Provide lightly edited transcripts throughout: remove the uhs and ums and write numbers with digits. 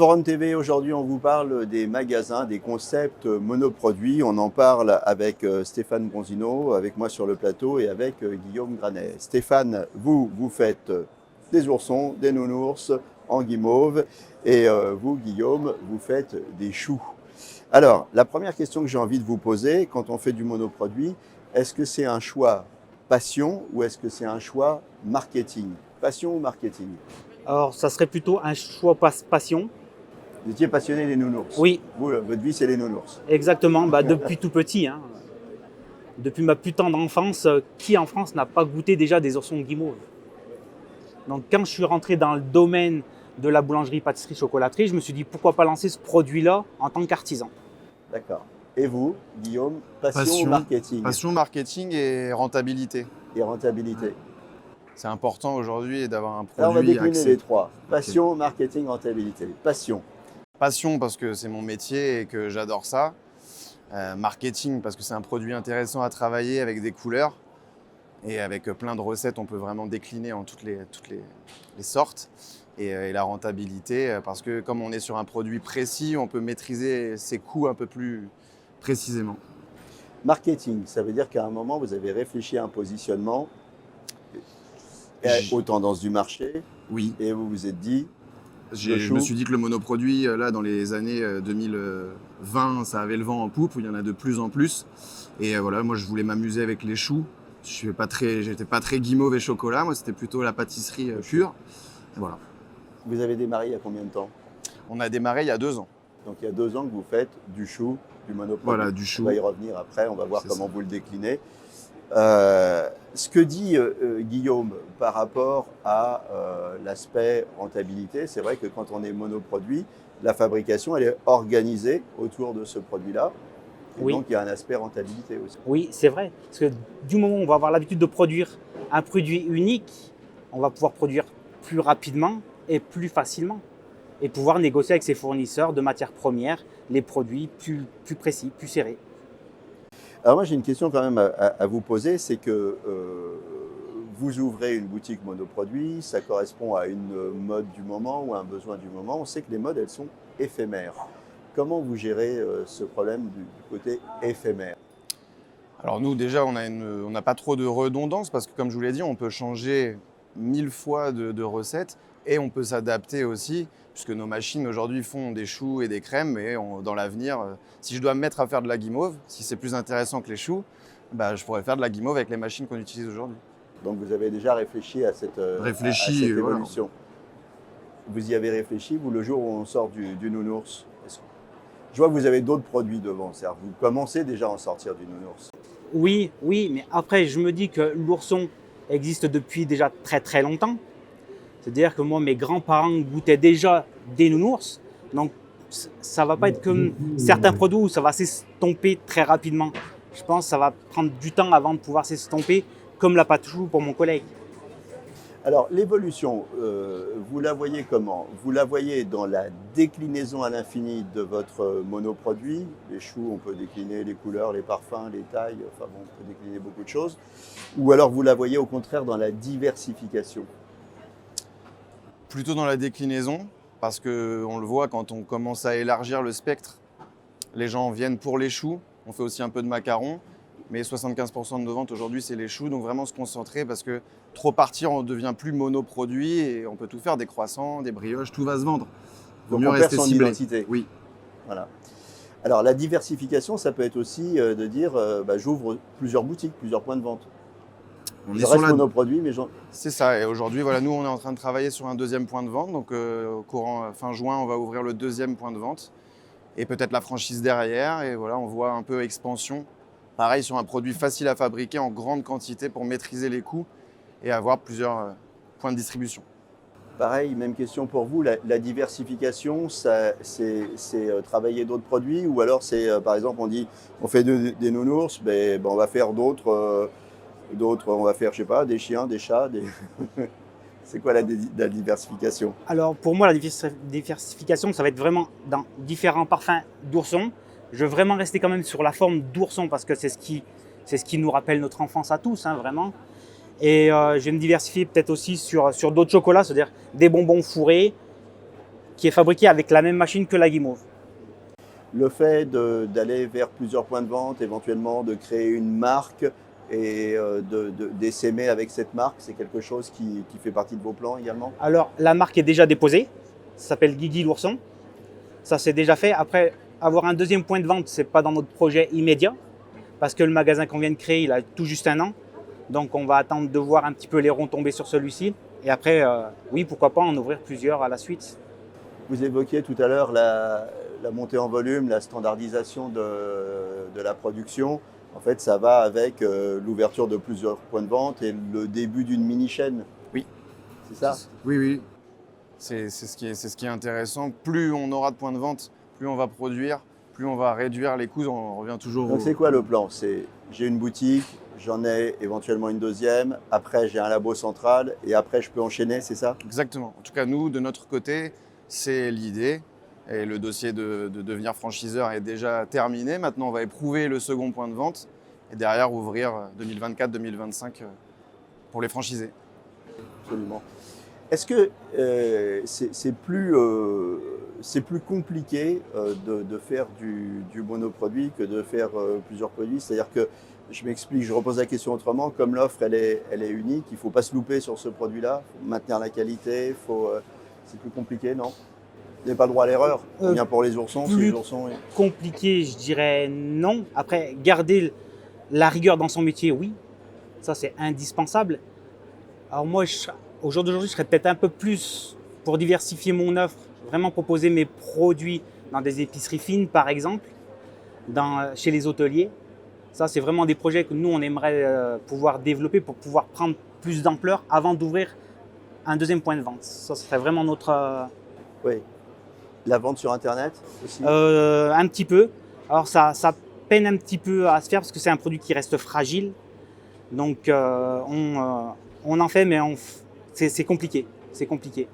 Forum TV, aujourd'hui, on vous parle des magasins, des concepts monoproduits. On en parle avec Stéphane Bronzino, avec moi sur le plateau et avec Guillaume Granet. Stéphane, vous faites des oursons, des nounours en guimauve et vous, Guillaume, vous faites des choux. Alors, la première question que j'ai envie de vous poser quand on fait du monoproduit, est-ce que c'est un choix passion ou est-ce que c'est un choix marketing? Passion ou marketing? Alors, ça serait plutôt un choix passion. Vous étiez passionné des nounours. Oui, Vous, votre vie, c'est les nounours. exactement. Depuis tout petit, hein. Depuis ma plus tendre enfance, qui en France n'a pas goûté déjà des oursons guimauve? Donc, quand je suis rentré dans le domaine de la boulangerie, pâtisserie, chocolaterie, je me suis dit pourquoi pas lancer ce produit-là en tant qu'artisan. D'accord. Et vous, Guillaume, passion ou marketing? Passion, marketing et rentabilité. Et rentabilité. C'est important aujourd'hui d'avoir un Alors, on va produit décliner axé. les trois. Passion, marketing, rentabilité. Passion. Passion parce que c'est mon métier et que j'adore ça. Marketing parce que c'est un produit intéressant à travailler avec des couleurs. Et avec plein de recettes, on peut vraiment décliner en toutes les sortes. Et la rentabilité parce que comme on est sur un produit précis, on peut maîtriser ses coûts un peu plus précisément. Marketing, ça veut dire qu'à un moment, vous avez réfléchi à un positionnement aux tendances du marché Oui. et vous vous êtes dit, Je me suis dit que le monoproduit, là, dans les années 2020, ça avait le vent en poupe, il y en a de plus en plus. Et voilà, moi, je voulais m'amuser avec les choux. J'étais pas très guimauve et chocolat, moi, c'était plutôt la pâtisserie pure. Et voilà. vous avez démarré il y a combien de temps? On a démarré il y a 2 ans. Donc il y a 2 ans que vous faites du chou, du monoproduit. Voilà, du chou. On va y revenir après, on va voir C'est comment ça. vous le déclinez. Ce que dit Guillaume par rapport à l'aspect rentabilité, c'est vrai que quand on est monoproduit, la fabrication elle est organisée autour de ce produit-là. Et Oui. donc il y a un aspect rentabilité aussi. Oui, c'est vrai. Parce que du moment où on va avoir l'habitude de produire un produit unique, on va pouvoir produire plus rapidement et plus facilement. Et pouvoir négocier avec ses fournisseurs de matières premières les produits plus précis, plus serrés. Alors moi j'ai une question quand même à vous poser, c'est que vous ouvrez une boutique monoproduit, ça correspond à une mode du moment ou à un besoin du moment. On sait que les modes elles sont éphémères. Comment vous gérez ce problème du côté éphémère? Alors nous, déjà, on n'a pas trop de redondance parce que, comme je vous l'ai dit, on peut changer 1000 fois de recettes et on peut s'adapter aussi, puisque nos machines aujourd'hui font des choux et des crèmes. Et dans l'avenir, si je dois me mettre à faire de la guimauve, si c'est plus intéressant que les choux, je pourrais faire de la guimauve avec les machines qu'on utilise aujourd'hui. Donc vous avez déjà réfléchi à cette, à cette évolution. Vous y avez réfléchi, vous, le jour où on sort du nounours? Je vois que vous avez d'autres produits devant, c'est-à-dire vous commencez déjà à en sortir du nounours. Oui, mais après, je me dis que l'ourson existe depuis déjà très très longtemps. C'est-à-dire que moi, mes grands-parents goûtaient déjà des nounours. Donc, ça ne va pas être comme certains produits où ça va s'estomper très rapidement. Je pense que ça va prendre du temps avant de pouvoir s'estomper, comme la pâte chou pour mon collègue. Alors l'évolution, vous la voyez comment? Vous la voyez dans la déclinaison à l'infini de votre monoproduit. Les choux, on peut décliner les couleurs, les parfums, les tailles, enfin bon, on peut décliner beaucoup de choses. Ou alors vous la voyez au contraire dans la diversification? Plutôt dans la déclinaison, parce qu'on le voit quand on commence à élargir le spectre. Les gens viennent pour les choux, on fait aussi un peu de macarons, mais 75% de nos ventes aujourd'hui, c'est les choux. Donc vraiment se concentrer parce que trop partir, on devient plus monoproduit et on peut tout faire, des croissants, des brioches, tout va se vendre. Vaut Donc mieux on perd rester son ciblé. identité. Oui. Voilà. Alors la diversification, ça peut être aussi de dire j'ouvre plusieurs boutiques, plusieurs points de vente. Je reste monoproduit, mais C'est ça. Et aujourd'hui, voilà, nous, on est en train de travailler sur un deuxième point de vente. Donc au courant fin juin, on va ouvrir le deuxième point de vente et peut-être la franchise derrière. Et voilà, on voit un peu expansion. Pareil sur un produit facile à fabriquer en grande quantité pour maîtriser les coûts et avoir plusieurs points de distribution. pareil, même question pour vous. La diversification, c'est travailler d'autres produits ou alors c'est, par exemple, on dit on fait des nounours, on va faire d'autres, on va faire, je sais pas, des chiens, des chats. C'est quoi la diversification? Alors pour moi, la diversification, ça va être vraiment dans différents parfums d'ourson. Je veux vraiment rester quand même sur la forme d'ourson parce que c'est ce qui nous rappelle notre enfance à tous, hein, vraiment. Et je vais me diversifier peut-être aussi sur d'autres chocolats, c'est-à-dire des bonbons fourrés qui est fabriqué avec la même machine que la guimauve. Le fait d'aller vers plusieurs points de vente, éventuellement de créer une marque et d'essaimer avec cette marque, c'est quelque chose qui fait partie de vos plans également? Alors, la marque est déjà déposée, ça s'appelle Guigui l'ourson. Ça, c'est déjà fait. Après, avoir un deuxième point de vente, ce n'est pas dans notre projet immédiat, parce que le magasin qu'on vient de créer, il a tout juste 1 an. Donc, on va attendre de voir un petit peu les ronds tomber sur celui-ci. Et après, oui, pourquoi pas en ouvrir plusieurs à la suite. Vous évoquiez tout à l'heure la montée en volume, la standardisation de la production. En fait, ça va avec l'ouverture de plusieurs points de vente et le début d'une mini-chaîne. Oui. C'est ça? Oui, oui. C'est ce qui est intéressant. Plus on aura de points de vente, plus on va produire, plus on va réduire les coûts. On revient toujours Donc c'est quoi le plan? C'est j'ai une boutique, j'en ai éventuellement une deuxième, après j'ai un labo central et après je peux enchaîner, c'est ça? Exactement. En tout cas, nous, de notre côté, c'est l'idée. Et le dossier de devenir franchiseur est déjà terminé. Maintenant, on va éprouver le second point de vente et derrière ouvrir 2024-2025 pour les franchisés. Absolument. Est-ce que c'est plus compliqué de faire du monoproduit que de faire plusieurs produits? C'est-à-dire que, je m'explique, je repose la question autrement, comme l'offre elle est unique, il ne faut pas se louper sur ce produit-là, il faut maintenir la qualité, c'est plus compliqué, non? Vous n'avez pas le droit à l'erreur, bien pour les oursons, si les oursons... Compliqué, je dirais non. Après, garder la rigueur dans son métier, oui, ça c'est indispensable. Alors moi, au jour d'aujourd'hui, je serais peut-être un peu plus pour diversifier mon offre, vraiment proposer mes produits dans des épiceries fines, par exemple, chez les hôteliers. Ça, c'est vraiment des projets que nous, on aimerait pouvoir développer pour pouvoir prendre plus d'ampleur avant d'ouvrir un deuxième point de vente. Ça serait vraiment notre... Oui. La vente sur Internet aussi? Un petit peu. Alors, ça peine un petit peu à se faire parce que c'est un produit qui reste fragile. Donc, on en fait, mais c'est compliqué. C'est compliqué.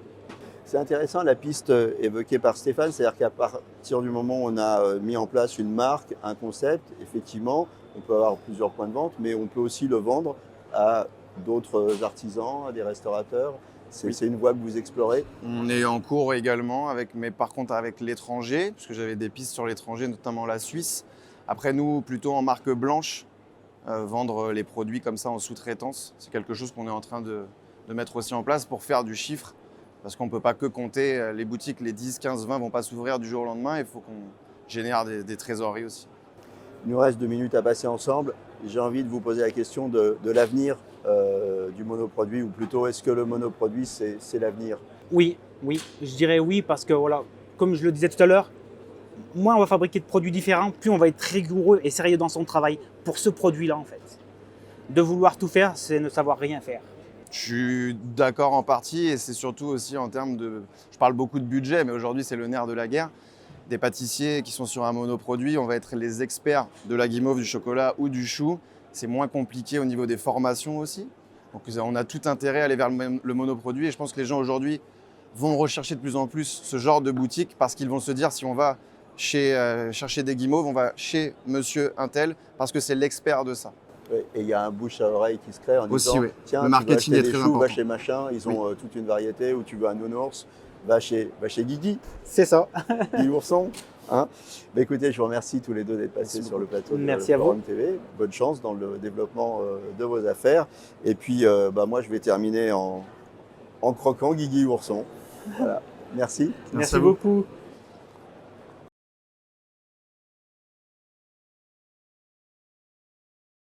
C'est intéressant la piste évoquée par Stéphane, c'est-à-dire qu'à partir du moment où on a mis en place une marque, un concept, effectivement, on peut avoir plusieurs points de vente, mais on peut aussi le vendre à d'autres artisans, à des restaurateurs. C'est une voie que vous explorez? On est en cours également, mais par contre avec l'étranger, puisque j'avais des pistes sur l'étranger, notamment la Suisse. Après nous, plutôt en marque blanche, vendre les produits comme ça en sous-traitance. C'est quelque chose qu'on est en train de mettre aussi en place pour faire du chiffre. Parce qu'on ne peut pas que compter les boutiques, les 10, 15, 20 ne vont pas s'ouvrir du jour au lendemain. Il faut qu'on génère des trésoreries aussi. Il nous reste 2 minutes à passer ensemble. J'ai envie de vous poser la question de l'avenir du monoproduit, ou plutôt est-ce que le monoproduit c'est l'avenir? Oui, je dirais oui parce que voilà, comme je le disais tout à l'heure, moins on va fabriquer de produits différents, plus on va être rigoureux et sérieux dans son travail pour ce produit-là en fait. De vouloir tout faire, c'est ne savoir rien faire. Je suis d'accord en partie et c'est surtout aussi en termes de... Je parle beaucoup de budget, mais aujourd'hui c'est le nerf de la guerre. Des pâtissiers qui sont sur un monoproduit, on va être les experts de la guimauve, du chocolat ou du chou. C'est moins compliqué au niveau des formations aussi. Donc on a tout intérêt à aller vers le monoproduit et je pense que les gens aujourd'hui vont rechercher de plus en plus ce genre de boutique parce qu'ils vont se dire si on va chercher des guimauves, on va chez monsieur Untel parce que c'est l'expert de ça. Oui, et il y a un bouche à oreille qui se crée en Aussi, disant oui. tiens, Le tu veux marketing acheter est des très choux, important. va chez machin, ils ont toute une variété, ou tu veux un nounours, va chez Guigui. C'est ça. Guigui Ourson. Hein, bah écoutez, je vous remercie tous les deux d'être passés sur le plateau de Merci à vous. Forum TV. Bonne chance dans le développement de vos affaires. Et puis, moi, je vais terminer en croquant Guigui Ourson. Voilà. Merci. Merci beaucoup.